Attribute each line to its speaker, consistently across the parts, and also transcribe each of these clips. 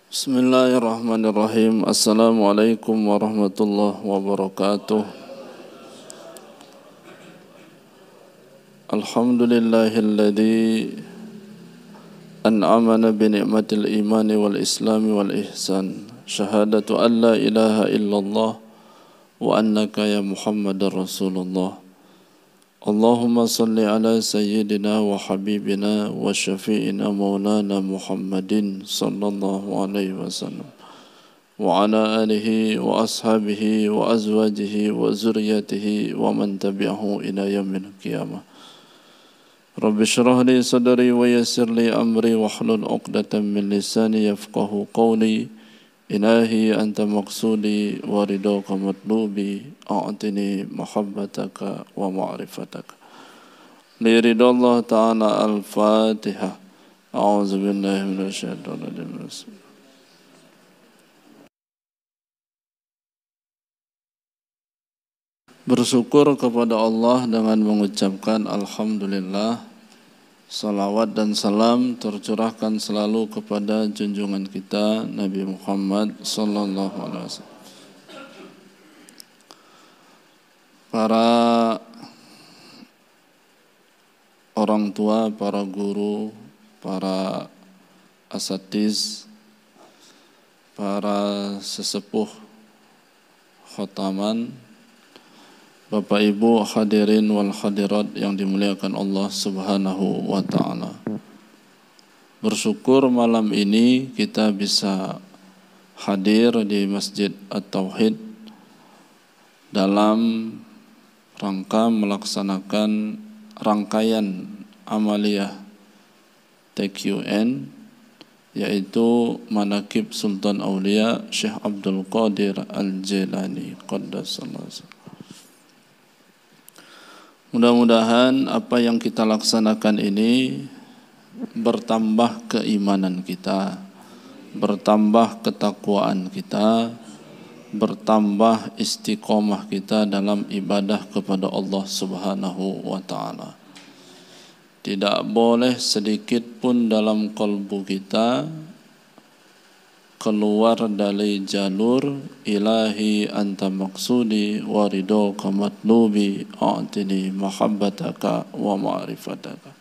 Speaker 1: Bismillahirrahmanirrahim. Assalamualaikum warahmatullahi wabarakatuh. Alhamdulillahilladzi an'amana bi ni'matil imani wal islami wal ihsan. Syahadatu an la ilaha illallah wa annaka ya Muhammadar Rasulullah. Allahumma salli ala sayyidina wa habibina wa syafi'ina maulana Muhammadin sallallahu alaihi wasallam wa ala alihi wa ashabihi wa azwajihi wa zuriyatihi wa man tabi'ahu ila yaumil qiyamah. Rabbi shrah li sadri wa yassir li amri wa hlul 'uqdatam min lisani yafqahu qawli. Ilahi anta maqsudi wa ridhaka matlubi a'tini mahabbataka wa ma'rifataka li ridallah ta'ala. Al-Fatihah. A'udzu billahi minasyaitonir rajim. Bersyukur kepada Allah dengan mengucapkan alhamdulillah. Salawat dan salam tercurahkan selalu kepada junjungan kita Nabi Muhammad sallallahu alaihi wasallam. Para orang tua, para guru, para asatiz, para sesepuh khotaman, Bapak Ibu hadirin wal hadirat yang dimuliakan Allah Subhanahu wa ta'ala. Bersyukur malam ini kita bisa hadir di Masjid At-Tauhid dalam rangka melaksanakan rangkaian amaliyah TQN, yaitu Manaqib Sultan Aulia Syekh Abdul Qadir Al-Jilani Qaddasallahu. Mudah-mudahan apa yang kita laksanakan ini bertambah keimanan kita, bertambah ketakwaan kita, bertambah istiqomah kita dalam ibadah kepada Allah Subhanahu wa ta'ala. Tidak boleh sedikit pun dalam kalbu kita keluar dari jalur ilahi anta maksudi wa ridhoka matlubi a'tini mahabbataka wa ma'rifataka.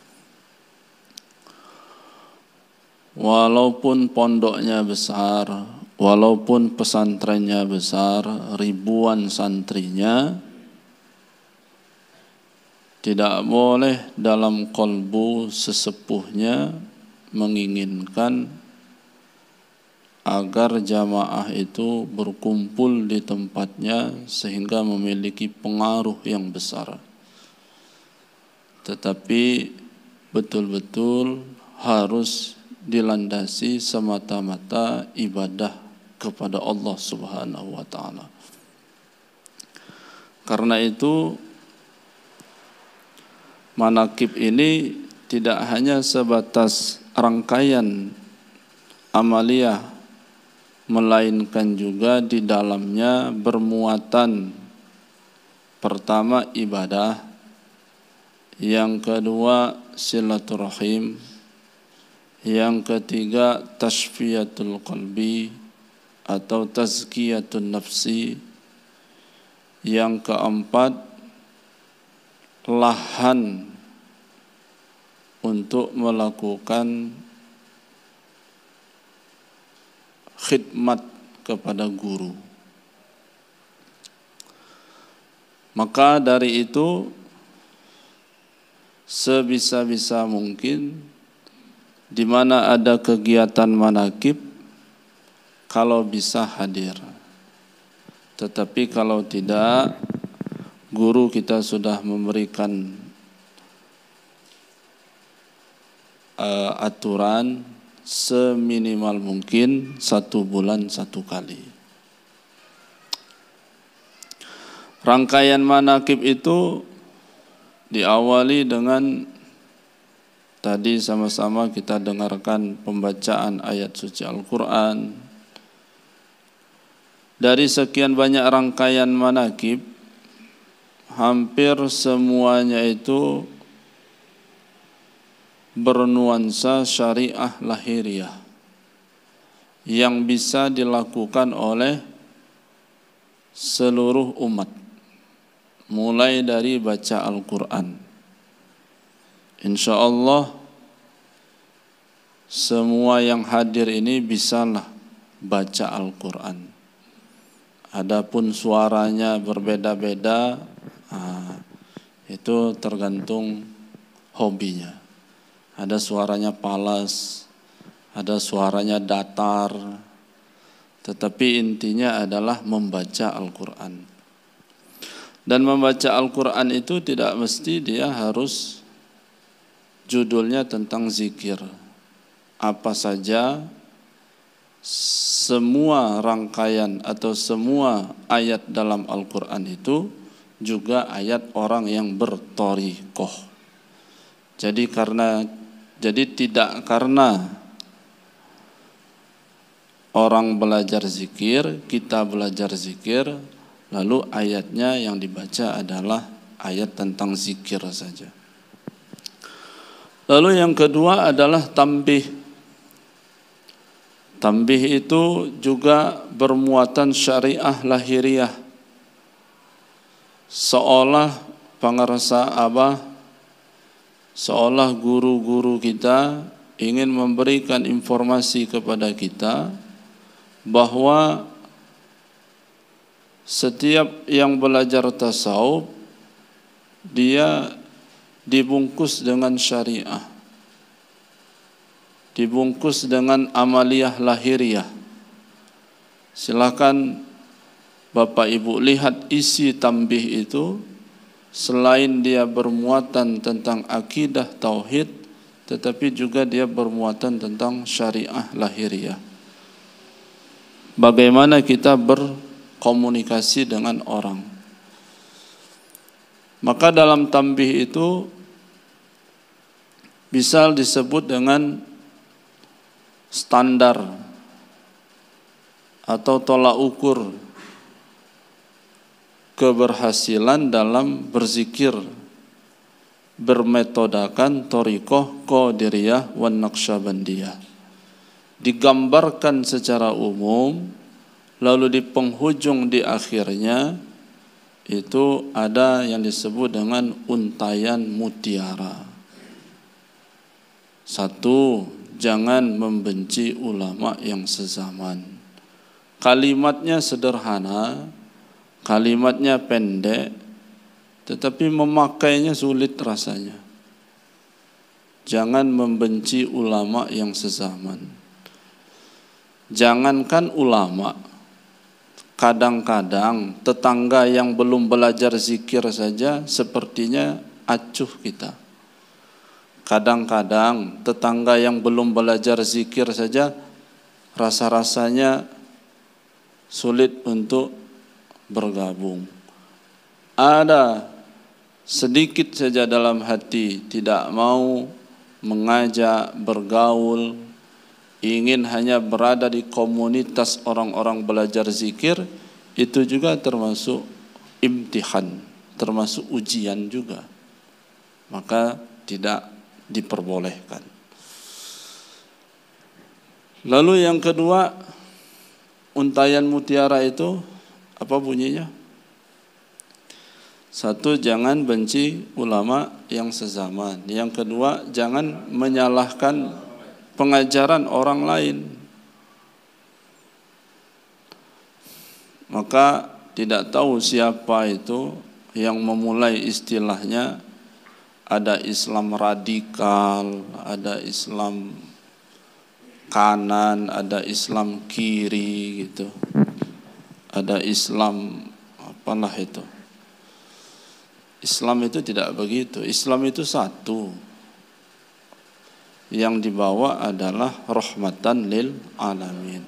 Speaker 1: Walaupun pondoknya besar, walaupun pesantrennya besar, ribuan santrinya, tidak boleh dalam kalbu sesepuhnya menginginkan agar jamaah itu berkumpul di tempatnya sehingga memiliki pengaruh yang besar. Tetapi betul-betul harus dilandasi semata-mata ibadah kepada Allah Subhanahu wa ta'ala. Karena itu manaqib ini tidak hanya sebatas rangkaian amaliyah, melainkan juga di dalamnya bermuatan pertama ibadah, yang kedua silaturahim, yang ketiga tasfiyatul qalbi atau tazkiyatun nafsi, yang keempat lahan untuk melakukan khidmat kepada guru. Maka dari itu sebisa-bisa mungkin di mana ada kegiatan manaqib, kalau bisa hadir. Tetapi kalau tidak, guru kita sudah memberikan aturan seminimal mungkin 1 bulan 1 kali. Rangkaian manaqib itu diawali dengan tadi sama-sama kita dengarkan pembacaan ayat suci Al-Quran. Dari sekian banyak rangkaian manaqib, hampir semuanya itu bernuansa syariah lahiriah, yang bisa dilakukan oleh seluruh umat, mulai dari baca Al-Quran. Insya Allah semua yang hadir ini bisalah baca Al-Quran. Adapun suaranya berbeda-beda, itu tergantung hobinya. Ada suaranya palas, ada suaranya datar, tetapi intinya adalah membaca Al-Quran. Dan membaca Al-Quran itu tidak mesti dia harus judulnya tentang zikir. Apa saja, semua rangkaian atau semua ayat dalam Al-Quran itu juga ayat orang yang berthariqah. Jadi tidak karena orang belajar zikir, kita belajar zikir, lalu ayatnya yang dibaca adalah ayat tentang zikir saja. Lalu yang kedua adalah tanbih. Tanbih itu juga bermuatan syariah lahiriah. Seolah pangarsa Abah, seolah guru-guru kita ingin memberikan informasi kepada kita bahwa setiap yang belajar tasawuf dia dibungkus dengan syariah, dibungkus dengan amaliyah lahiriah. Silakan Bapak Ibu lihat isi tanbih itu, selain dia bermuatan tentang akidah tauhid, tetapi juga dia bermuatan tentang syariah lahiriah. Bagaimana kita berkomunikasi dengan orang. Maka dalam tanbih itu bisa disebut dengan standar atau tolak ukur keberhasilan dalam berzikir bermetodakan thariqah Qadiriyah wan Naqsyabandiyah. Digambarkan secara umum, lalu di penghujung di akhirnya itu ada yang disebut dengan untayan mutiara. Satu, jangan membenci ulama yang sezaman. Kalimatnya sederhana, kalimatnya pendek, tetapi memakainya sulit rasanya. Jangan membenci ulama yang sezaman. Jangankan ulama, kadang-kadang tetangga yang belum belajar zikir saja sepertinya acuh kita. Kadang-kadang tetangga yang belum belajar zikir saja rasa-rasanya sulit untuk bergabung. Ada sedikit saja dalam hati tidak mau mengajak, bergaul, ingin hanya berada di komunitas orang-orang belajar zikir, itu juga termasuk imtihan, termasuk ujian juga. Maka tidak diperbolehkan. Lalu yang kedua, untayan mutiara itu apa bunyinya? Satu, jangan benci ulama yang sezaman. Yang kedua, jangan menyalahkan pengajaran orang lain. Maka tidak tahu siapa itu yang memulai istilahnya, ada Islam radikal, ada Islam kanan, ada Islam kiri gitu. Ada Islam apalah itu. Islam itu tidak begitu. Islam itu satu. Yang dibawa adalah rahmatan lil alamin.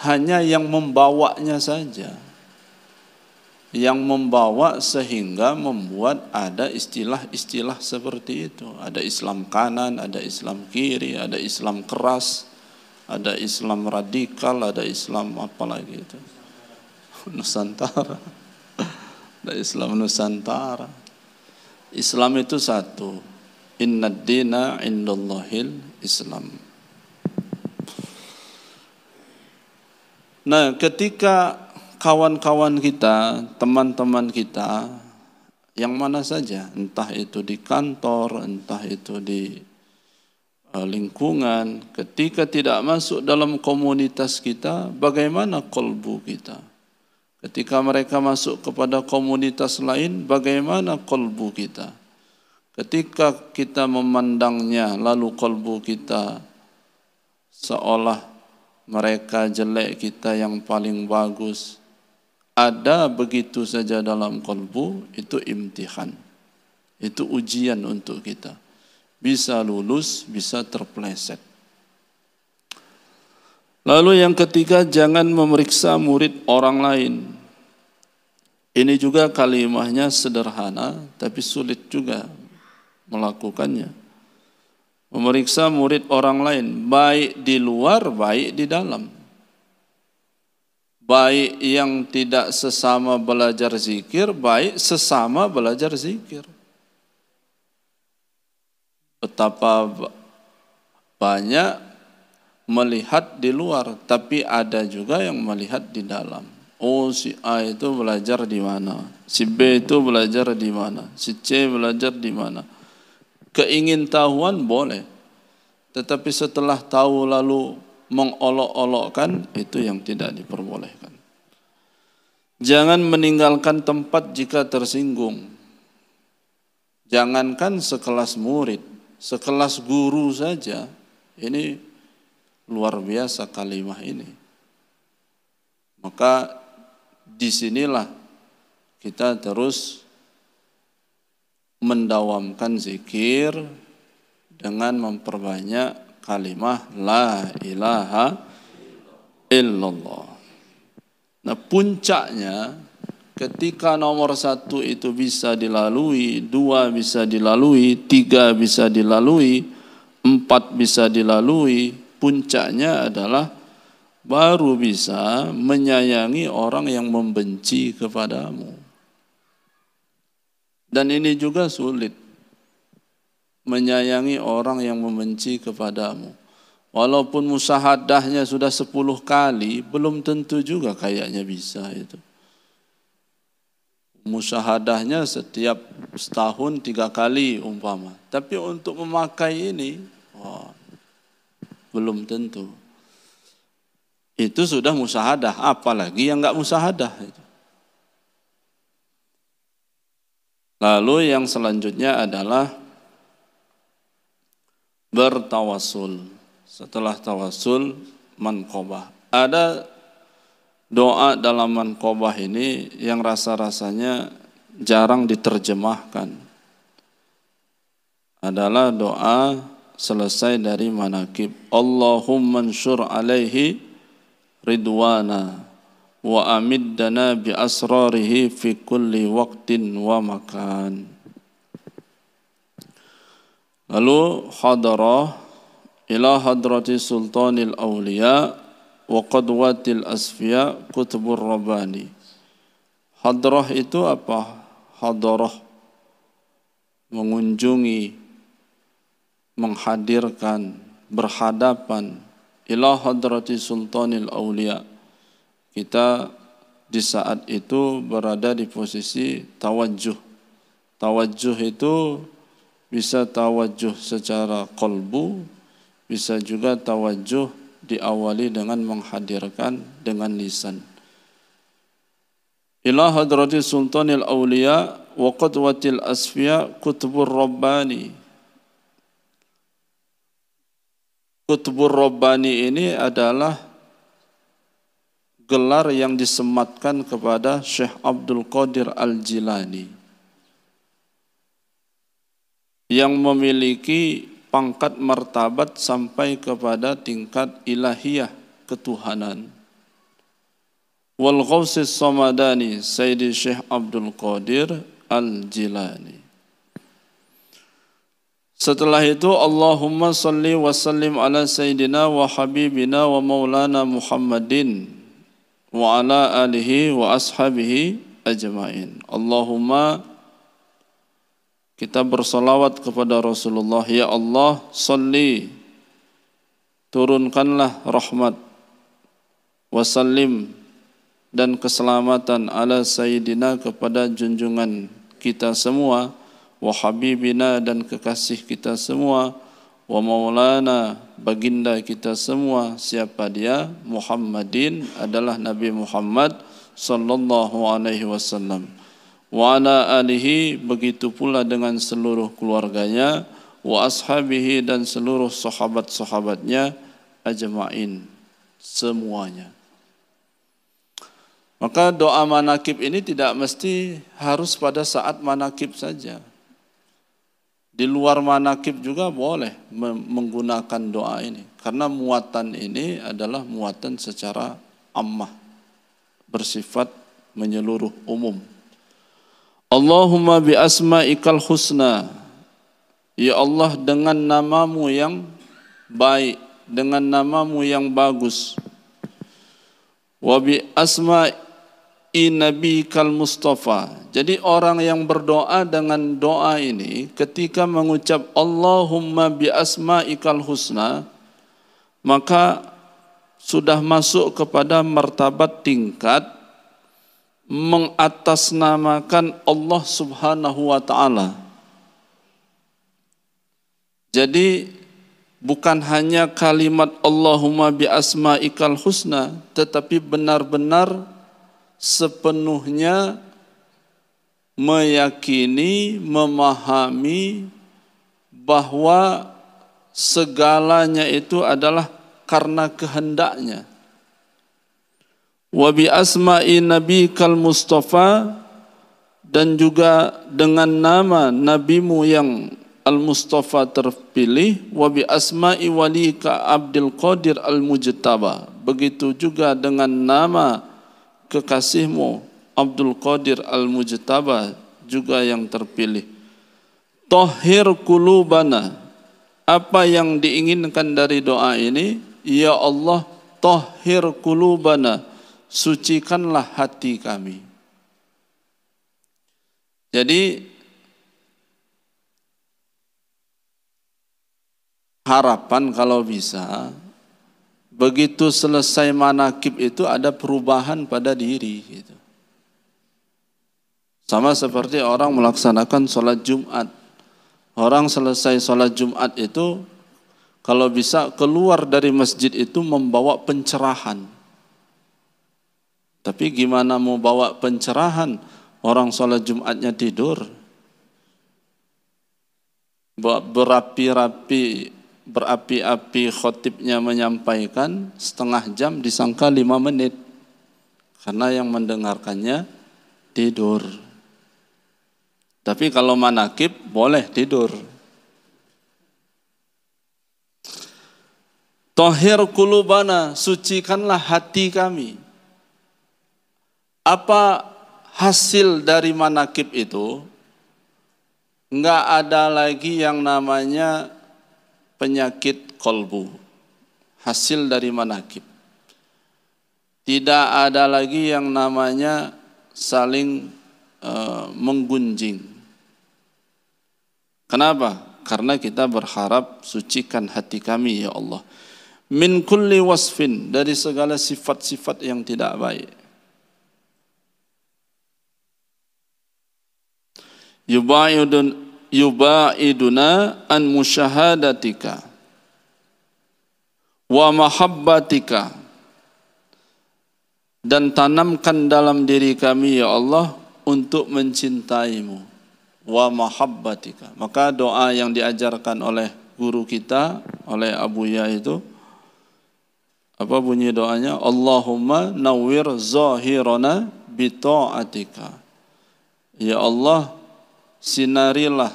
Speaker 1: Hanya yang membawanya saja, yang membawa sehingga membuat ada istilah-istilah seperti itu. Ada Islam kanan, ada Islam kiri, ada Islam keras, ada Islam radikal, ada Islam apa lagi itu, Nusantara. Ada Islam Nusantara. Islam itu satu. Innad dina indallahil Islam. Nah, ketika kawan-kawan kita, teman-teman kita, yang mana saja, entah itu di kantor, entah itu di lingkungan, ketika tidak masuk dalam komunitas kita, bagaimana kolbu kita? Ketika mereka masuk kepada komunitas lain, bagaimana kolbu kita? Ketika kita memandangnya, lalu kolbu kita seolah mereka jelek, kita yang paling bagus, ada begitu saja dalam kolbu, itu imtihan, itu ujian untuk kita. Bisa lulus, bisa terpeleset. Lalu yang ketiga, jangan memeriksa murid orang lain. Ini juga kalimahnya sederhana, tapi sulit juga melakukannya. Memeriksa murid orang lain, baik di luar, baik di dalam. Baik yang tidak sesama belajar zikir, baik sesama belajar zikir. Betapa banyak melihat di luar, tapi ada juga yang melihat di dalam. Oh, si A itu belajar di mana, si B itu belajar di mana, si C belajar di mana. Keingintahuan boleh, tetapi setelah tahu lalu mengolok-olokkan, itu yang tidak diperbolehkan. Jangan meninggalkan tempat jika tersinggung. Jangankan sekelas murid, sekelas guru saja, ini luar biasa kalimah ini. Maka disinilah kita terus mendawamkan zikir dengan memperbanyak kalimah la ilaha illallah. Nah, puncaknya ketika nomor 1 itu bisa dilalui, 2 bisa dilalui, 3 bisa dilalui, 4 bisa dilalui, puncaknya adalah baru bisa menyayangi orang yang membenci kepadamu. Dan ini juga sulit, menyayangi orang yang membenci kepadamu. Walaupun musahadahnya sudah 10 kali, belum tentu juga kayaknya bisa itu. Musyahadahnya setiap setahun 3 kali umpama. Tapi untuk memakai ini, belum tentu. Itu sudah musyahadah, apalagi yang enggak musyahadah itu. Lalu yang selanjutnya adalah bertawasul. Setelah tawasul, manqobah. Ada doa dalam manqobah ini yang rasa-rasanya jarang diterjemahkan. Adalah doa selesai dari manakib. Allahumma ansyur alaihi ridwana wa amiddana bi asrarihi fi kulli waqtin wa makan. Lalu hadarah ila hadrati sultanil awliya wa qadwatil asfiya kutubur rabbani. Hadrah itu apa? Hadarah mengunjungi, menghadirkan, berhadapan ila hadrati sultanil awliya. Kita di saat itu berada di posisi tawajjuh. Tawajjuh itu bisa tawajjuh secara qalbu, bisa juga tawajjuh diawali dengan menghadirkan dengan lisan. Ila hadrati sultanil awliya wa qadwatil asfiya kutubur rabbani. Kutubur rabbani ini adalah gelar yang disematkan kepada Syekh Abdul Qadir Al-Jilani yang memiliki pangkat martabat sampai kepada tingkat ilahiyah ketuhanan. Wal Ghausis Samadani Sayyidi Syekh Abdul Qadir Al-Jilani. Setelah itu Allahumma salli wa sallim ala Sayyidina wa Habibina wa Maulana Muhammadin wa ala alihi wa ashabihi ajma'in. Allahumma, kita bersalawat kepada Rasulullah. Ya Allah, salli, turunkanlah rahmat, wasallim dan keselamatan ala sayyidina kepada junjungan kita semua, wa habibina dan kekasih kita semua, wa maulana baginda kita semua. Siapa dia? Muhammadin adalah Nabi Muhammad sallallahu alaihi wasallam. Wa ala alihi begitu pula dengan seluruh keluarganya, wa ashabihi dan seluruh sahabat-sahabatnya, ajma'in semuanya. Maka doa manakib ini tidak mesti harus pada saat manakib saja. Di luar manakib juga boleh menggunakan doa ini. Karena muatan ini adalah muatan secara ammah, bersifat menyeluruh umum. Allahumma bi asma'ikal husna. Ya Allah, dengan namamu yang baik, dengan namamu yang bagus. Wa bi asma'i nabikal mustafa. Jadi orang yang berdoa dengan doa ini ketika mengucap Allahumma bi asma'ikal husna, maka sudah masuk kepada martabat tingkat mengatasnamakan Allah Subhanahu wa taala. Jadi bukan hanya kalimat Allahumma bi asma'ikal husna, tetapi benar-benar sepenuhnya meyakini, memahami bahwa segalanya itu adalah karena kehendaknya. Wa bi asma'i nabikal mustafa, dan juga dengan nama nabimu yang al-mustafa terpilih. Wa bi asma'i walika Abdul Qadir al-Mujtaba, begitu juga dengan nama kekasihmu Abdul Qadir al-Mujtaba juga yang terpilih. Tahhir qulubana, apa yang diinginkan dari doa ini? Ya Allah, tahhir qulubana, sucikanlah hati kami. Jadi harapan kalau bisa begitu selesai manakib itu ada perubahan pada diri gitu. Sama seperti orang melaksanakan sholat Jumat. Orang selesai sholat Jumat itu kalau bisa keluar dari masjid itu membawa pencerahan. Tapi gimana mau bawa pencerahan? Orang sholat Jumatnya tidur. Berapi-api khotibnya menyampaikan, setengah jam disangka 5 menit. Karena yang mendengarkannya tidur. Tapi kalau manakib boleh tidur. Tahhir qulubana, sucikanlah hati kami. Apa hasil dari manakib itu? Enggak ada lagi yang namanya penyakit kolbu. Hasil dari manakib. Tidak ada lagi yang namanya saling menggunjing. Kenapa? Karena kita berharap sucikan hati kami ya Allah. Min kulli wasfin, dari segala sifat-sifat yang tidak baik. Yubaiduna an musyahadatika wa mahabbatika, dan tanamkan dalam diri kami ya Allah untuk mencintaimu, wa mahabbatika. Maka doa yang diajarkan oleh guru kita, oleh Abu Ya itu, apa bunyi doanya? Allahumma nawwir zahirana bi ta'atika. Ya Allah, sinarilah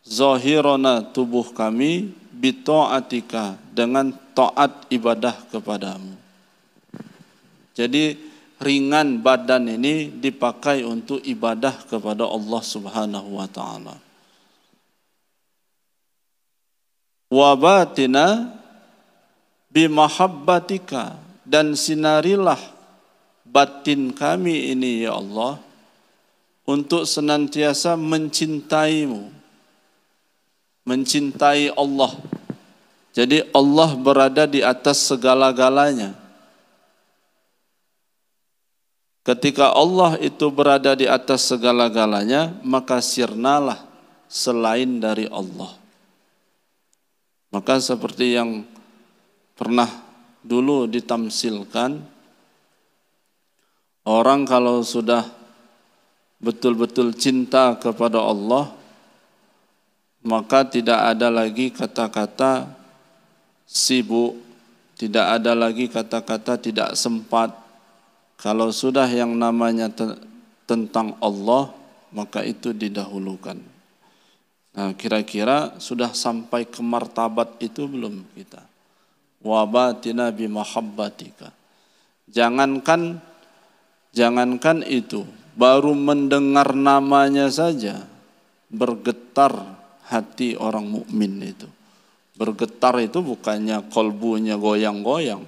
Speaker 1: zahirana tubuh kami bi ta'atika, dengan taat ibadah kepadamu. Jadi ringan badan ini dipakai untuk ibadah kepada Allah Subhanahu wa taala. Wa batina bi mahabbatika, dan sinarilah batin kami ini ya Allah untuk senantiasa mencintaimu, mencintai Allah. Jadi Allah berada di atas segala-galanya. Ketika Allah itu berada di atas segala-galanya, maka sirnalah selain dari Allah. Maka seperti yang pernah dulu ditamsilkan, orang kalau sudah betul-betul cinta kepada Allah, maka tidak ada lagi kata-kata sibuk, tidak ada lagi kata-kata tidak sempat. Kalau sudah yang namanya tentang Allah, maka itu didahulukan. Nah, kira-kira sudah sampai ke martabat itu belum kita? Wabatina bimahabbatika. Jangankan itu, baru mendengar namanya saja bergetar hati orang mukmin itu. Bergetar itu bukannya kolbunya goyang-goyang,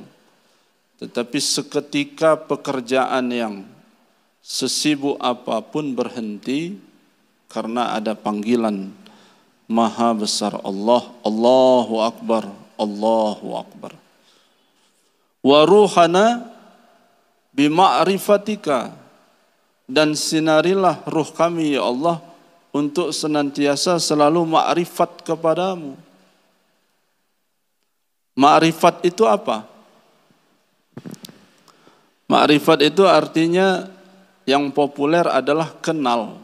Speaker 1: tetapi seketika pekerjaan yang sesibuk apapun berhenti karena ada panggilan Maha Besar Allah. Allahu Akbar, Allahu Akbar. Wa ruhana bima'rifatika, dan sinarilah ruh kami ya Allah untuk senantiasa selalu ma'rifat kepadamu. Ma'rifat itu apa? Ma'rifat itu artinya yang populer adalah kenal.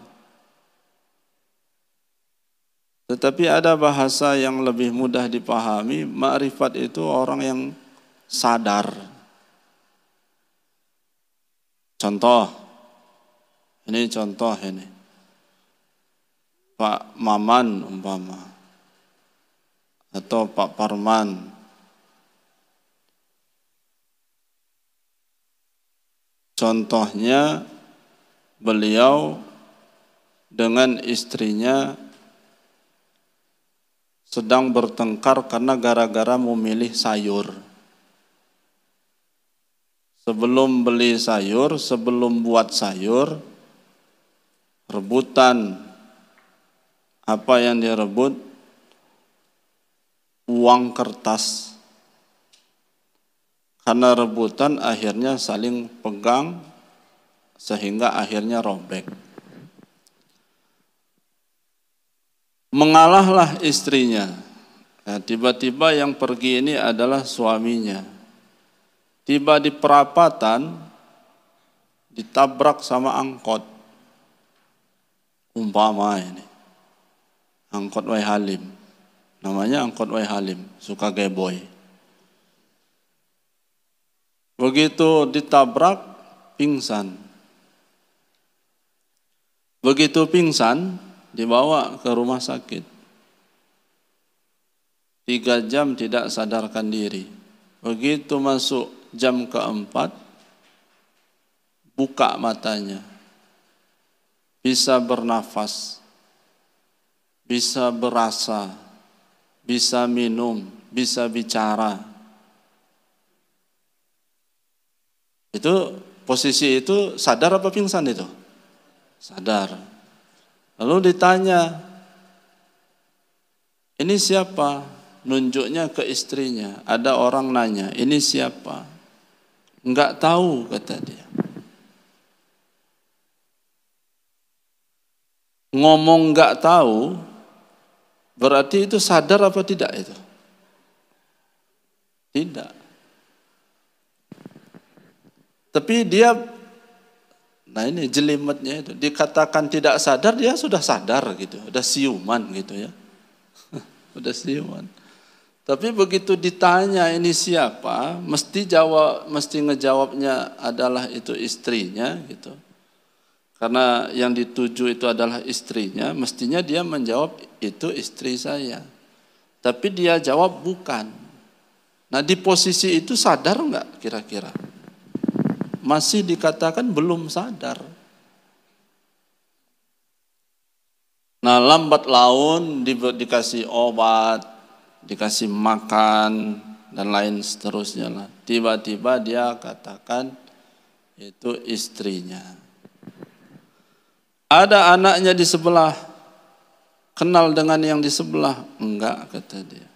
Speaker 1: Tetapi ada bahasa yang lebih mudah dipahami, ma'rifat itu orang yang sadar. Contoh ini. Pak Maman umpama, atau Pak Parman. Contohnya, beliau dengan istrinya sedang bertengkar karena gara-gara memilih sayur. Sebelum beli sayur, sebelum buat sayur, rebutan. Apa yang direbut? Uang kertas. Karena rebutan akhirnya saling pegang sehingga akhirnya robek. Mengalahlah istrinya. Nah, tiba-tiba yang pergi ini adalah suaminya. Tiba di perapatan, ditabrak sama angkot. Umpama ini. Angkot Wai Halim. Namanya angkot Wai Halim, suka geboy. Begitu ditabrak, pingsan. Begitu pingsan, dibawa ke rumah sakit. 3 jam tidak sadarkan diri. Begitu masuk jam keempat, buka matanya. Bisa bernafas, bisa berasa, bisa minum, bisa bicara. Itu posisi itu sadar apa pingsan itu? Sadar. Lalu ditanya, ini siapa? Nunjuknya ke istrinya. Ada orang nanya, ini siapa? Enggak tahu, kata dia. Ngomong enggak tahu, berarti itu sadar apa tidak itu? Tidak. Tapi dia, nah ini jelimetnya itu, dikatakan tidak sadar, dia sudah sadar gitu, udah siuman gitu ya. Udah siuman. Tapi begitu ditanya ini siapa, mesti ngejawabnya adalah itu istrinya gitu. Karena yang dituju itu adalah istrinya, mestinya dia menjawab itu istri saya. Tapi dia jawab bukan. Nah, di posisi itu sadar enggak kira-kira? Masih dikatakan belum sadar. Nah, lambat laun dikasih obat, dikasih makan, dan lain seterusnya lah. Tiba-tiba dia katakan itu istrinya. Ada anaknya di sebelah, kenal dengan yang di sebelah? Enggak, kata dia.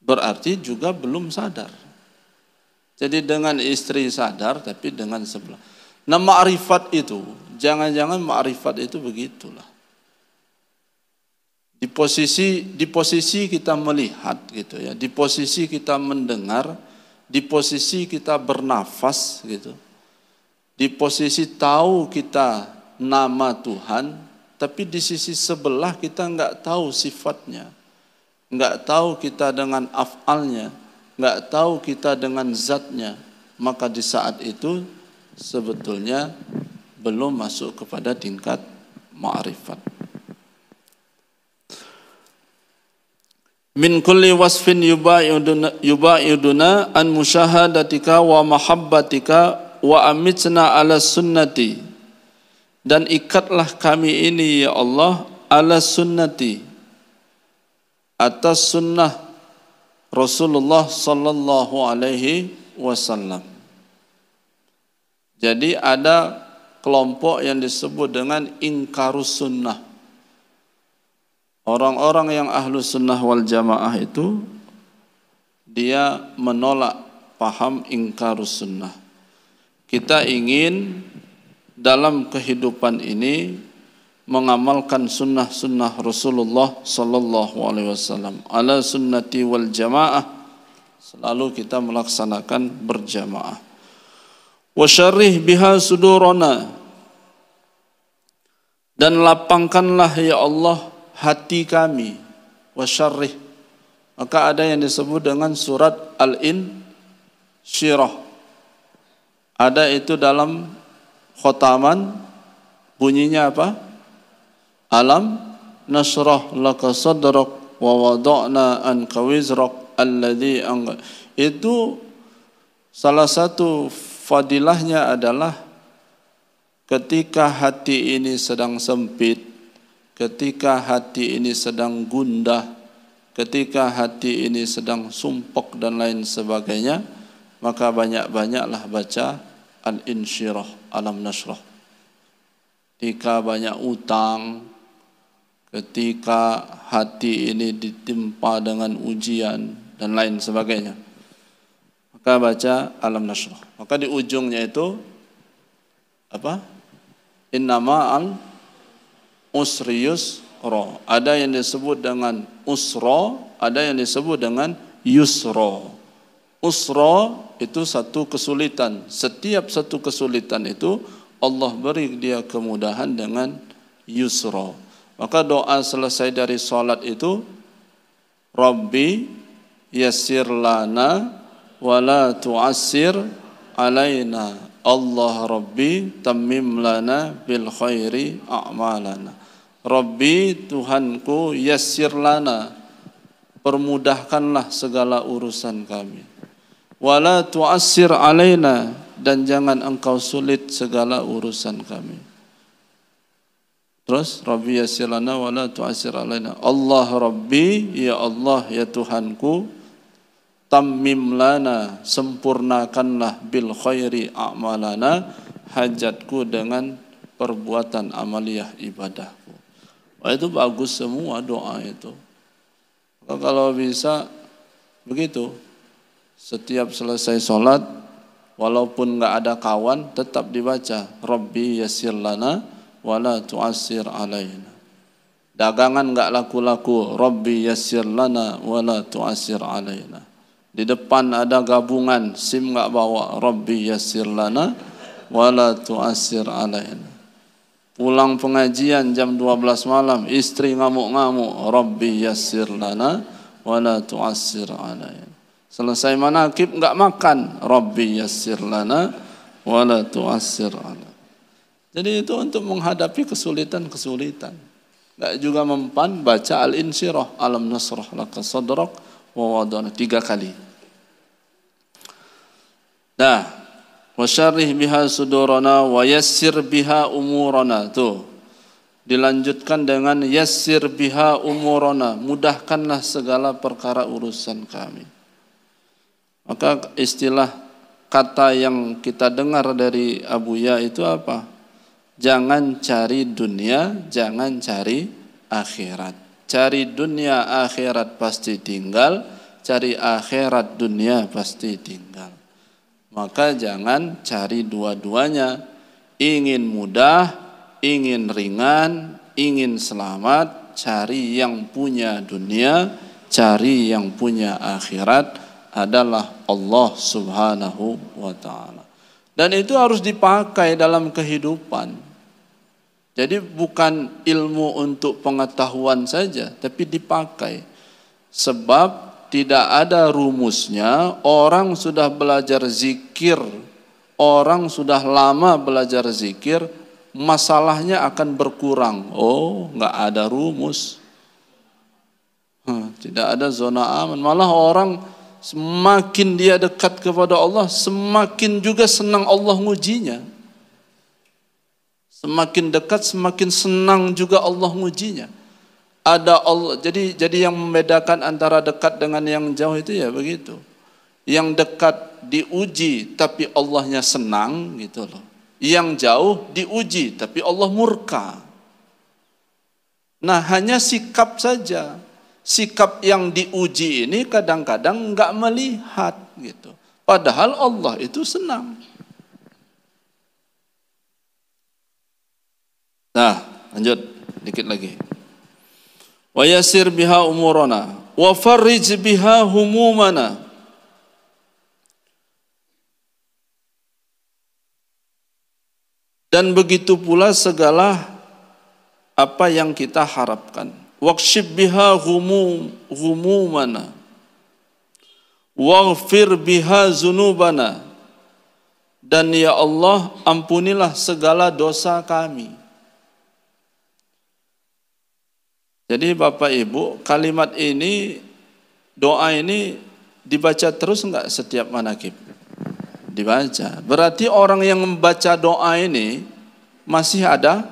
Speaker 1: Berarti juga belum sadar. Jadi dengan istri sadar, tapi dengan sebelah. Nah, ma'rifat itu, jangan-jangan ma'rifat itu begitulah. Di posisi kita melihat gitu ya, di posisi kita mendengar, di posisi kita bernafas gitu. Di posisi tahu kita nama Tuhan, tapi di sisi sebelah kita enggak tahu sifatnya. Enggak tahu kita dengan af'alnya, enggak tahu kita dengan zatnya. Maka di saat itu sebetulnya belum masuk kepada tingkat ma'rifat. Min kulli wasfin yubaiduna an musyahadatika wa mahabbatika wa amitna ala sunnati. Dan ikatlah kami ini ya Allah ala sunnati, atas sunnah Rasulullah sallallahu alaihi wasallam. Jadi ada kelompok yang disebut dengan ingkarus sunnah. Orang-orang yang ahlu sunnah wal jamaah itu dia menolak paham ingkarus sunnah. Kita ingin dalam kehidupan ini mengamalkan sunnah-sunnah Rasulullah sallallahu alaihi wasallam. Ala sunnati wal jamaah, selalu kita melaksanakan berjamaah. Wa syarrih biha sudurana, dan lapangkanlah ya Allah hati kami. Wa syarrih, maka ada yang disebut dengan surat Al-Insyirah. Ada itu dalam khotaman, bunyinya apa? Alam nasrah laka sadrak wa wada'na anka wizrak alladhi anqa. Itu salah satu fadilahnya adalah ketika hati ini sedang sempit, ketika hati ini sedang gundah, ketika hati ini sedang sumpek dan lain sebagainya, maka banyak-banyaklah baca Al-Insyirah, Alam Nasrah. Ketika banyak utang, ketika hati ini ditimpa dengan ujian dan lain sebagainya, maka baca Alam Nasrah. Maka di ujungnya itu apa? Innama al usri yusra. Ada yang disebut dengan usra, ada yang disebut dengan yusra. Usra itu satu kesulitan. Setiap satu kesulitan itu Allah beri dia kemudahan dengan yusra. Maka doa selesai dari salat itu, Rabbi yassir lana wala tu'assir alaina. Allah Rabbi tammim lana bil khairi a'malana. Rabbi, Tuhanku, yassir lana, permudahkanlah segala urusan kami. Wala tu'assir alaina, dan jangan engkau sulit segala urusan kami. Terus Rabbi yassir lana wala tu'assir alaina. Allah Rabbi, ya Allah, ya Tuhanku, tammim lana, sempurnakanlah bil khairi a'malana, hajatku dengan perbuatan amaliyah ibadahku. Wah, itu bagus semua doa itu. Kalau bisa begitu, setiap selesai sholat, walaupun nggak ada kawan, tetap dibaca Rabbi yassir lana wala tu'assir alaina. Dagangan nggak laku-laku, Rabbi yassir lana wala tu'assir alaina. Di depan ada gabungan, SIM nggak bawa, Rabbi yassir lana wala tu'assir alaina. Pulang pengajian jam 12 malam, istri ngamuk-ngamuk, Rabbi yassir lana wala tu'assir alaina. Selesai manakib nggak makan, Rabbi yassir lana wala tu'assir alaina. Jadi itu untuk menghadapi kesulitan-kesulitan. Nggak juga mempan baca Al-Insyirah, Alam Nasrah laka sadrak wa wada'na 3 kali. Nah, wasyarrih biha sudurana wa yassir biha umurana. Tuh, dilanjutkan dengan yassir biha umurana, mudahkanlah segala perkara urusan kami. Maka istilah kata yang kita dengar dari Abu Ya itu apa? Jangan cari dunia, jangan cari akhirat. Cari dunia, akhirat pasti tinggal. Cari akhirat, dunia pasti tinggal. Maka jangan cari dua-duanya. Ingin mudah, ingin ringan, ingin selamat, cari yang punya dunia, cari yang punya akhirat adalah Allah Subhanahu wa ta'ala. Dan itu harus dipakai dalam kehidupan. Jadi bukan ilmu untuk pengetahuan saja, tapi dipakai. Sebab tidak ada rumusnya, orang sudah belajar zikir, orang sudah lama belajar zikir, masalahnya akan berkurang. Oh, enggak ada rumus. Tidak ada zona aman. Malah orang semakin dia dekat kepada Allah, semakin juga senang Allah ngujinya. Semakin dekat, semakin senang juga Allah ngujinya. Ada Allah, jadi yang membedakan antara dekat dengan yang jauh itu ya begitu. Yang dekat diuji tapi Allahnya senang gitu loh. Yang jauh diuji tapi Allah murka. Nah, hanya sikap saja. Sikap yang diuji ini kadang-kadang enggak melihat gitu. Padahal Allah itu senang. Nah, lanjut dikit lagi. Wa yassir biha umurana wa farrij biha humumana. Dan begitu pula segala apa yang kita harapkan. Waqshib biha humumana waghfir biha zunubana. Dan ya Allah, ampunilah segala dosa kami. Jadi Bapak Ibu, kalimat ini, doa ini dibaca terus enggak setiap manakib? Dibaca. Berarti orang yang membaca doa ini masih ada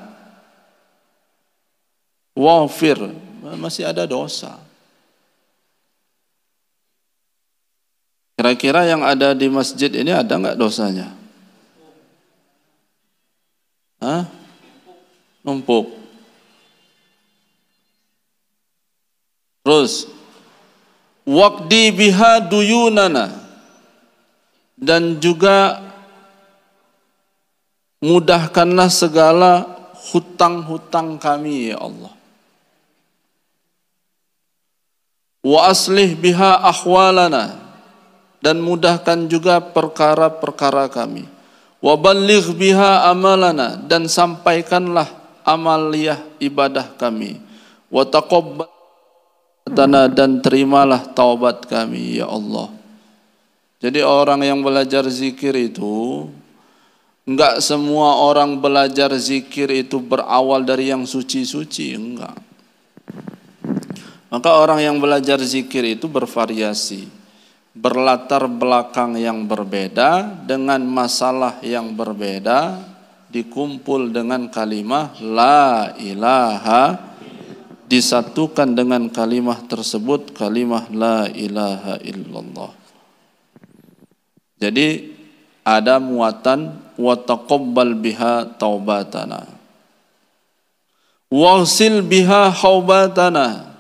Speaker 1: wafir, masih ada dosa. Kira-kira yang ada di masjid ini ada enggak dosanya? Hah? Numpuk. Terus waqdi biha duyunana, dan juga mudahkanlah segala hutang-hutang kami ya Allah. Wa aslih biha ahwalana, dan mudahkan juga perkara-perkara kami. Wa balligh biha amalana, dan sampaikanlah amaliyah ibadah kami. Wa taqabbal dan terimalah taubat kami ya Allah. Jadi orang yang belajar zikir itu, enggak semua orang belajar zikir itu berawal dari yang suci-suci, enggak. Maka orang yang belajar zikir itu bervariasi, berlatar belakang yang berbeda, dengan masalah yang berbeda, dikumpul dengan kalimah la ilaha, disatukan dengan kalimah tersebut, kalimah la ilaha illallah. Jadi ada muatan wa taqabbal biha taubatana, waghsil biha haubatana,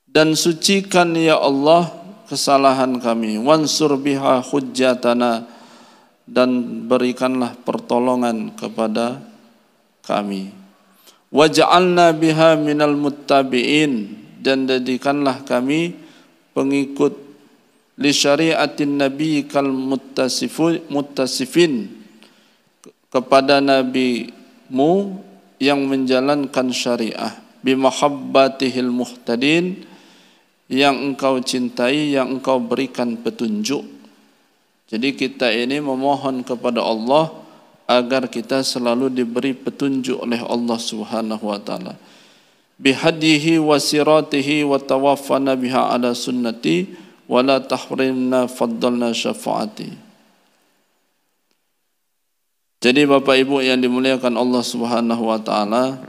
Speaker 1: dan sucikan ya Allah kesalahan kami, wansur biha hujjatana, dan berikanlah pertolongan kepada kami. Waj'alna biha minal muttabi'in, dan jadikanlah kami pengikut li syariatin nabi kal muttasifin, kepada nabimu yang menjalankan syariah, bi mahabbatihil muhtadin, yang engkau cintai, yang engkau berikan petunjuk. Jadi kita ini memohon kepada Allah agar kita selalu diberi petunjuk oleh Allah Subhanahu wa taala. Bihadihi wa siratihi wa tawaffana biha ala sunnati wa la tahrimna faddalna syafaati. Jadi Bapak Ibu yang dimuliakan Allah Subhanahu wa taala,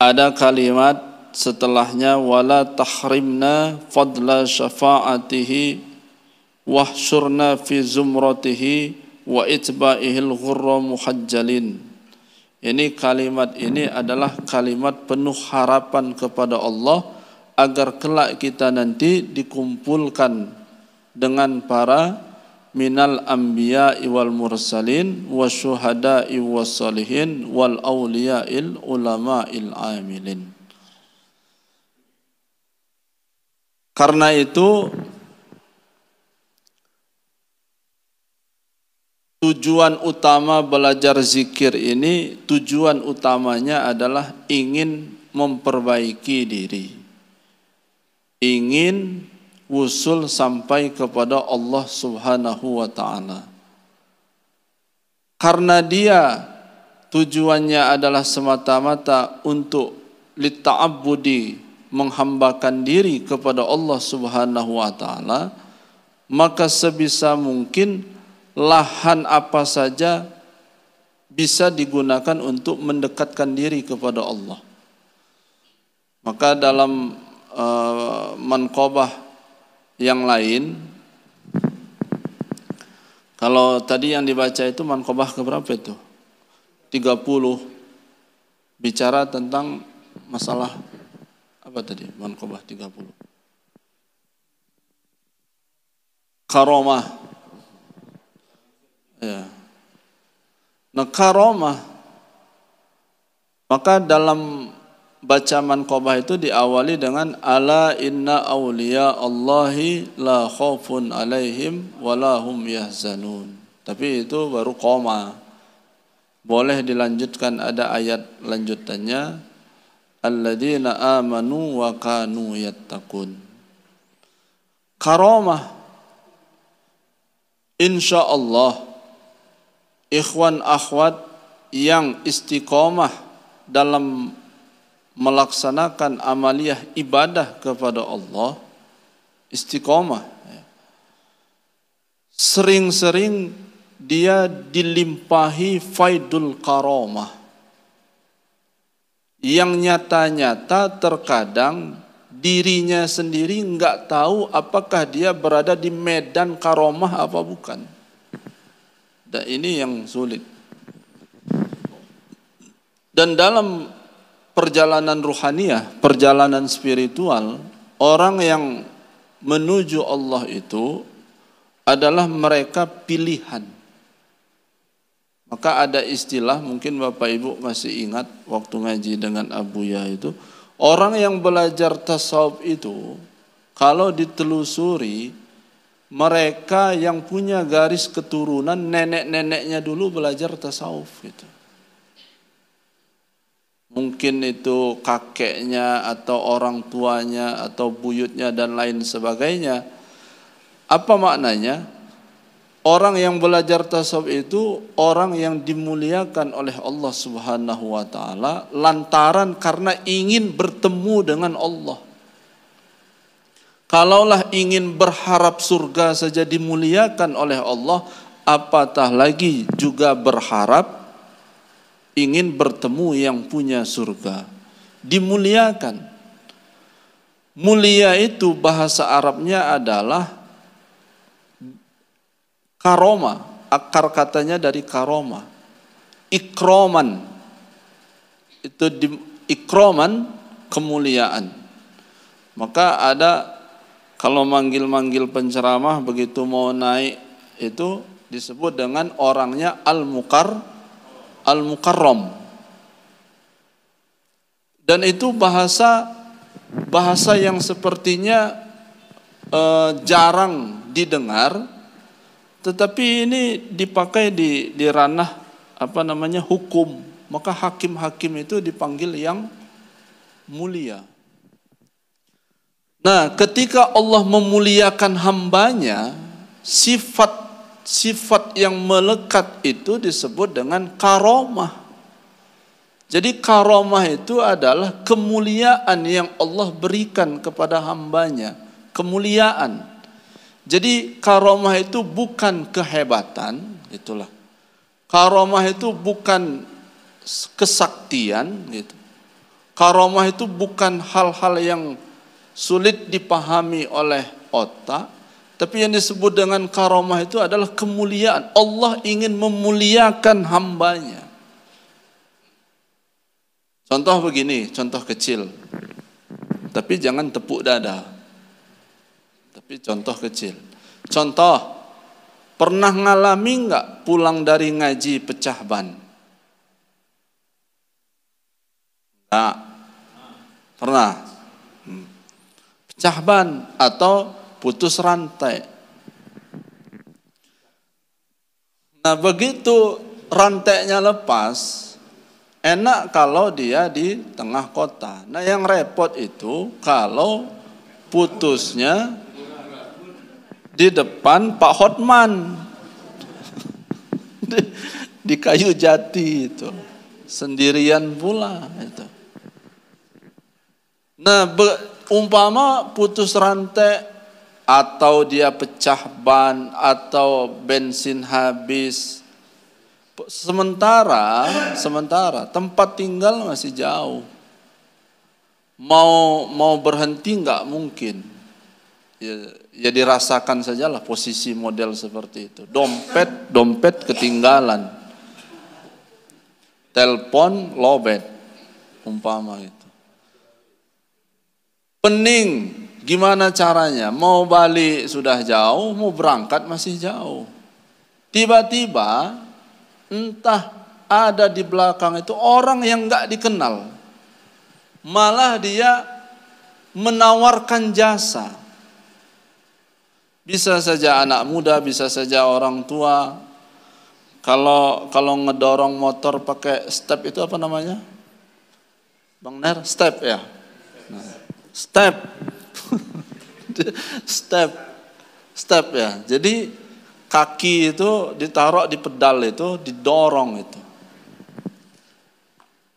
Speaker 1: ada kalimat setelahnya wala tahrimna fadla syafaatihi wahsyurna fi zumratihi wa itba'ihil ghurra muhajjalin. Ini kalimat ini adalah kalimat penuh harapan kepada Allah agar kelak kita nanti dikumpulkan dengan para minal anbiya'i wal mursalin wasyuhada'i wassalihin wal awliya'il ulama'il amilin. Karena itu tujuan utama belajar zikir ini, tujuan utamanya adalah ingin memperbaiki diri, ingin wusul sampai kepada Allah Subhanahu wa ta'ala. Karena dia tujuannya adalah semata-mata untuk lita'abbudi, menghambakan diri kepada Allah Subhanahu wa ta'ala, maka sebisa mungkin lahan apa saja bisa digunakan untuk mendekatkan diri kepada Allah. Maka dalam manqabah yang lain, kalau tadi yang dibaca itu manqabah keberapa itu? 30, bicara tentang masalah apa tadi? Manqabah 30. Karamah. Ya. Nah, karamah, maka dalam baca manqabah itu diawali dengan ala inna awliya Allahi la khaufun alaihim walahum yahzanun. Tapi itu baru koma. Boleh dilanjutkan, ada ayat lanjutannya alladzina amanu wa kanu yattaqun. Karamah, insyaallah ikhwan akhwat yang istiqomah dalam melaksanakan amaliyah ibadah kepada Allah, istiqomah, sering-sering dia dilimpahi faidul karamah, yang nyata-nyata terkadang dirinya sendiri enggak tahu apakah dia berada di medan karamah apa bukan. Dan ini yang sulit. Dan dalam perjalanan ruhaniyah, perjalanan spiritual, orang yang menuju Allah itu adalah mereka pilihan. Maka ada istilah, mungkin Bapak Ibu masih ingat waktu ngaji dengan Abuya itu, orang yang belajar tasawuf itu kalau ditelusuri, mereka yang punya garis keturunan nenek-neneknya dulu belajar tasawuf gitu. Mungkin itu kakeknya atau orang tuanya atau buyutnya dan lain sebagainya. Apa maknanya? Orang yang belajar tasawuf itu orang yang dimuliakan oleh Allah Subhanahu wa ta'ala lantaran karena ingin bertemu dengan Allah. Kalaulah ingin berharap surga saja dimuliakan oleh Allah, apatah lagi juga berharap ingin bertemu yang punya surga, dimuliakan. Mulia itu bahasa Arabnya adalah karoma, akar katanya dari karoma. Ikroman, itu ikroman, kemuliaan. Maka ada, kalau manggil-manggil penceramah begitu mau naik itu disebut dengan orangnya Al-Mukarram. Dan itu bahasa yang sepertinya jarang didengar, tetapi ini dipakai di ranah hukum. Maka hakim-hakim itu dipanggil yang mulia. Nah, ketika Allah memuliakan hambanya, sifat yang melekat itu disebut dengan karomah. Jadi karomah itu adalah kemuliaan yang Allah berikan kepada hambanya. Kemuliaan. Jadi karomah itu bukan kehebatan, itulah. Karomah itu bukan kesaktian, gitu. Karomah itu bukan hal-hal yang sulit dipahami oleh otak. Tapi yang disebut dengan karomah itu adalah kemuliaan. Allah ingin memuliakan hambanya. Contoh begini, contoh kecil. Tapi jangan tepuk dada. Tapi contoh kecil. Contoh, Pernah ngalami nggak pulang dari ngaji pecah ban? Nggak. Pernah. Pecah ban atau putus rantai. Nah, begitu rantainya lepas, enak kalau dia di tengah kota. Nah, yang repot itu kalau putusnya di depan Pak Hotman di Kayu Jati itu, sendirian pula itu. Nah, umpama putus rantai atau dia pecah ban atau bensin habis, sementara tempat tinggal masih jauh, mau berhenti nggak mungkin. Ya dirasakan sajalah posisi model seperti itu. Dompet ketinggalan, telepon lowbat, umpama itu. Pening, gimana caranya? Mau balik sudah jauh, mau berangkat masih jauh. Tiba-tiba entah ada di belakang itu orang yang nggak dikenal, malah dia menawarkan jasa. Bisa saja anak muda, bisa saja orang tua. Kalau ngedorong motor pakai step itu apa namanya? Bang Ner, step ya. Nah, step, step ya. Jadi kaki itu ditaruh di pedal itu, didorong itu.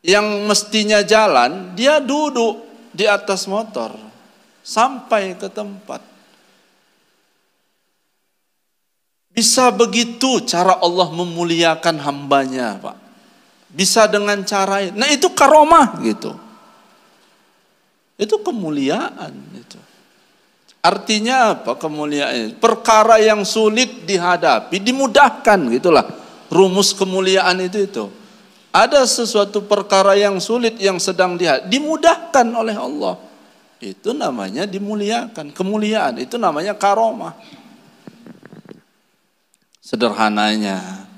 Speaker 1: Yang mestinya jalan, dia duduk di atas motor sampai ke tempat. Bisa begitu cara Allah memuliakan hambanya, Pak. Bisa dengan cara, nah itu karomah gitu. Itu kemuliaan itu. Artinya apa kemuliaan? Perkara yang sulit dihadapi dimudahkan, gitulah. Rumus kemuliaan itu. Ada sesuatu perkara yang sulit yang sedang dimudahkan oleh Allah. Itu namanya dimuliakan. Kemuliaan itu namanya karomah. Sederhananya.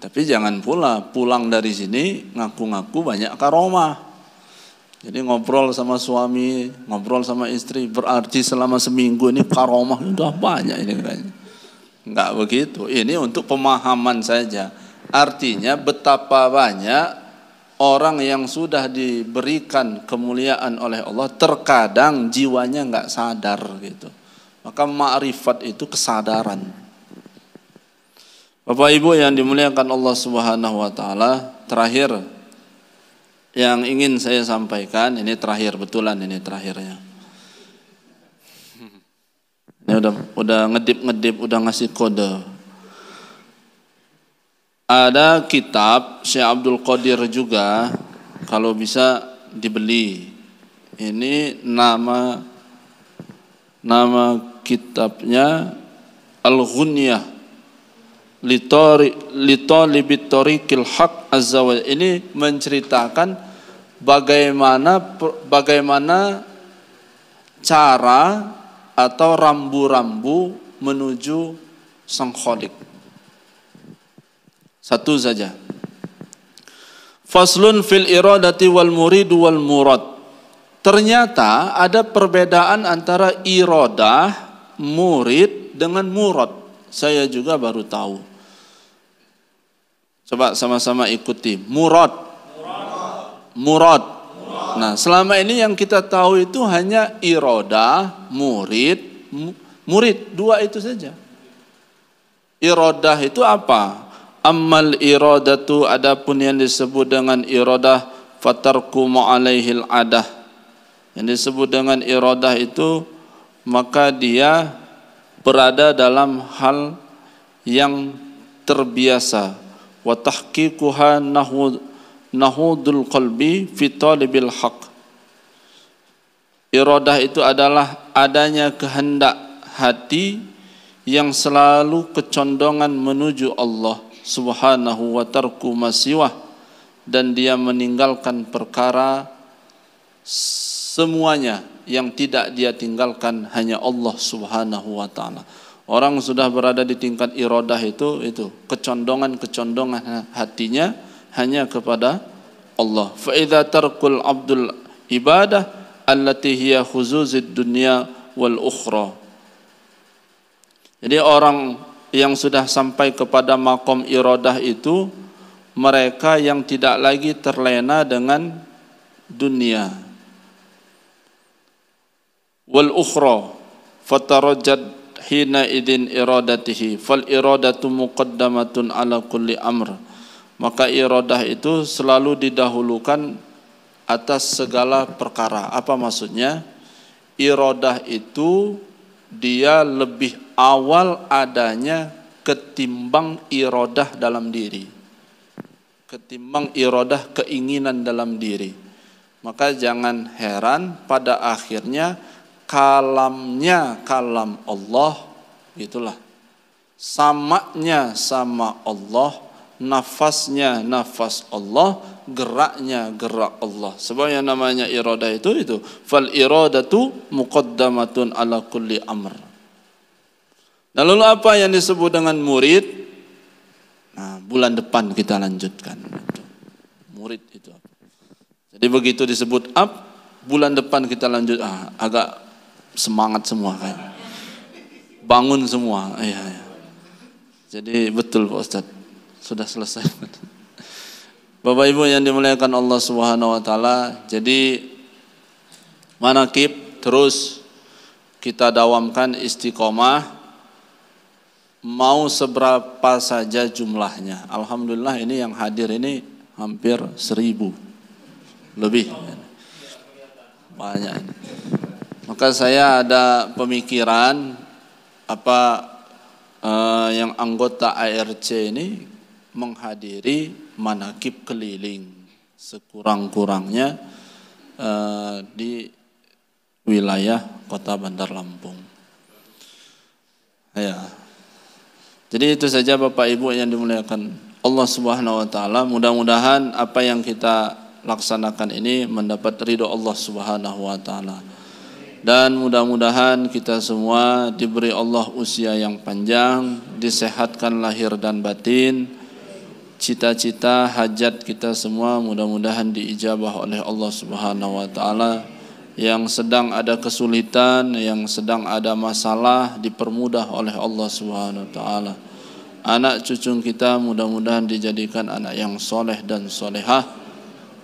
Speaker 1: Tapi jangan pula pulang dari sini ngaku-ngaku banyak karomah. Jadi ngobrol sama suami, ngobrol sama istri, berarti selama seminggu ini karomah udah banyak ini kayaknya. Enggak begitu. Ini untuk pemahaman saja. Artinya betapa banyak orang yang sudah diberikan kemuliaan oleh Allah, terkadang jiwanya enggak sadar gitu. Maka ma'rifat itu kesadaran. Bapak Ibu yang dimuliakan Allah Subhanahu wa taala, terakhir yang ingin saya sampaikan, ini terakhir betulan ini terakhirnya. Ini udah ngedip, udah ngasih kode. Ada kitab Syekh Abdul Qadir juga, kalau bisa dibeli. Ini nama kitabnya Al-Ghunyah Litalibit Tariqil Haq Azza wa. Ini menceritakan bagaimana cara atau rambu-rambu menuju Sang Khaliq. Satu saja. Faslun fil iradati wal murid wal murad. Ternyata ada perbedaan antara iradah, murid dengan murad. Saya juga baru tahu. Coba sama-sama ikuti. Murad. Nah, selama ini yang kita tahu itu hanya iradah, murid, dua itu saja. Iradah itu apa? Ammal iradatu, adapun yang disebut dengan iradah, fatarku ma'alaihil adah. Yang disebut dengan iradah itu, maka dia berada dalam hal yang terbiasa. Wa tahqiquha nahudul qalbi fi talibil haq. Iradah itu adalah adanya kehendak hati yang selalu kecondongan menuju Allah Subhanahu wa tarku masiwah, dan dia meninggalkan perkara semuanya yang tidak dia tinggalkan hanya Allah Subhanahu wa taala. Orang sudah berada di tingkat iradah itu kecondongan hatinya hanya kepada Allah. Fa idza tarkul abdul ibadah allati hiya khuzuzid dunya wal ukhra. Jadi orang yang sudah sampai kepada makom iradah itu mereka yang tidak lagi terlena dengan dunia. Wal ukhra fatarajjad hina idin iradatihi fal iradatu muqaddamatun ala kulli amr. Maka iradah itu selalu didahulukan atas segala perkara. Apa maksudnya? Iradah itu dia lebih awal adanya ketimbang iradah dalam diri, ketimbang iradah keinginan dalam diri. Maka jangan heran pada akhirnya kalamnya kalam Allah, itulah samanya sama Allah, nafasnya nafas Allah, geraknya gerak Allah. Sebab yang namanya iradah itu fal iradatu muqaddamatun ala kulli amr. Nah, lalu apa yang disebut dengan murid? Nah, bulan depan kita lanjutkan. Murid itu apa? Jadi begitu disebut bulan depan kita lanjut. Agak semangat semua kan, bangun semua. Iya. Jadi betul Pak Ustadz, sudah selesai. Bapak Ibu yang dimuliakan Allah Subhanahu wa taala, jadi manaqib terus kita dawamkan istiqomah, mau seberapa saja jumlahnya. Alhamdulillah ini yang hadir ini hampir 1000 lebih, banyak ini. Maka saya ada pemikiran yang anggota ARC ini menghadiri manaqib keliling sekurang-kurangnya di wilayah Kota Bandar Lampung. Ya. Jadi itu saja Bapak Ibu yang dimuliakan Allah Subhanahu wa taala. Mudah-mudahan apa yang kita laksanakan ini mendapat ridho Allah Subhanahu wa taala. Dan mudah-mudahan kita semua diberi Allah usia yang panjang, disehatkan lahir dan batin, cita-cita hajat kita semua mudah-mudahan diijabah oleh Allah Subhanahu wa taala. Yang sedang ada kesulitan, yang sedang ada masalah dipermudah oleh Allah Subhanahu wa taala. Anak cucu kita mudah-mudahan dijadikan anak yang soleh dan solehah.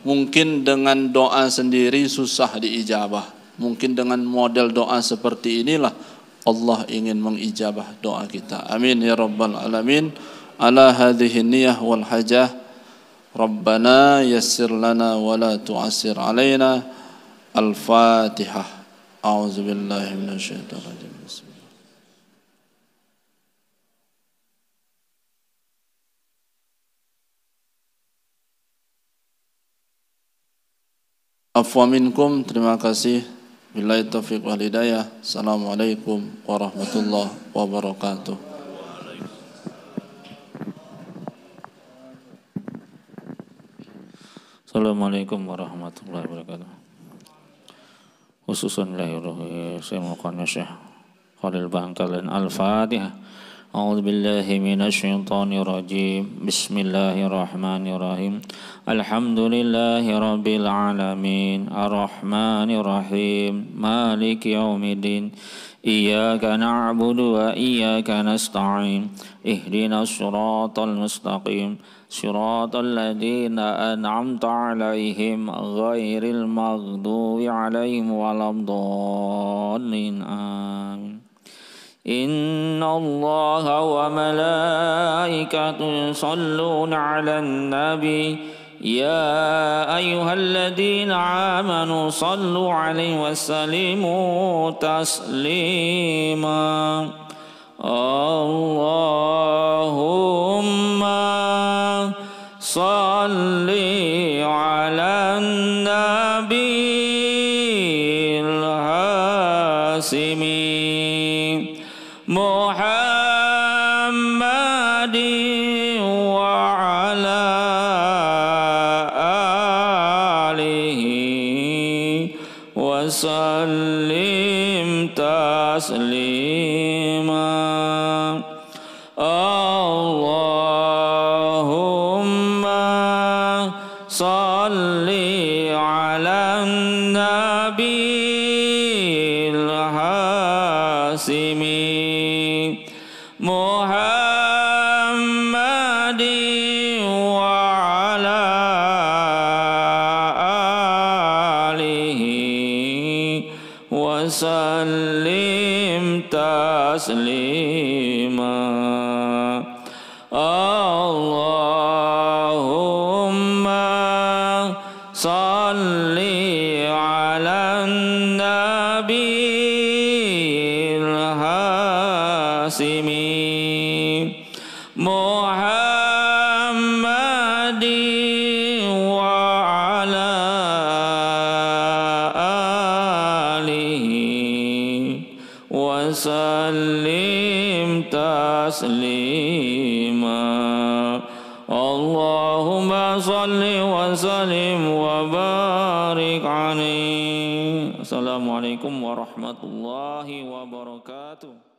Speaker 1: Mungkin dengan doa sendiri susah diijabah. Mungkin dengan model doa seperti inilah Allah ingin mengijabah doa kita. Amin ya rabbal alamin. Ala hadhihi niyyah wal hajah. Rabbana yassir lana wa la tu'assir alaina. Al-Fatihah. A'udzubillahi minasyaitonir rajim. Afwa minkum, terima kasih. Billahi taufiq wal hidayah. Assalamualaikum warahmatullahi wabarakatuh.
Speaker 2: Assalamualaikum warahmatullahi wabarakatuh. Khususan lahirullah saya melakukan Syekh Khalil Bangkalan Al-Fatihah. A'udzu billahi minasyaitonir rajim. Bismillahirrahmanirrahim. Alhamdulillahi rabbil alamin. Arrahmanir rahim. Maliki yaumiddin. Iyyaka na'budu wa iyyaka nasta'in. Ihdinas siratal mustaqim. Siratal ladzina an'amta 'alaihim ghairil maghdubi 'alaihim waladdallin. Amin. Inna Allaha wa malaikatahu yusalluna 'alan nabi. Ya ayyuhalladzina amanu sallu 'alaihi wa sallimu taslima. Allahumma salli 'alan nabiyil hasimi Muhammadin wa ala alihi wa sallim taslima. Allahumma salli ala nabil hasimi Muhammadin wa ala alihi wa sallim taslima. Allahumma salli ala nabil hasimi Muhammadin wa ala alihi wa sallim taslima. Allahumma salli wa sallim wa barik alaihi. Assalamualaikum warahmatullahi wabarakatuh.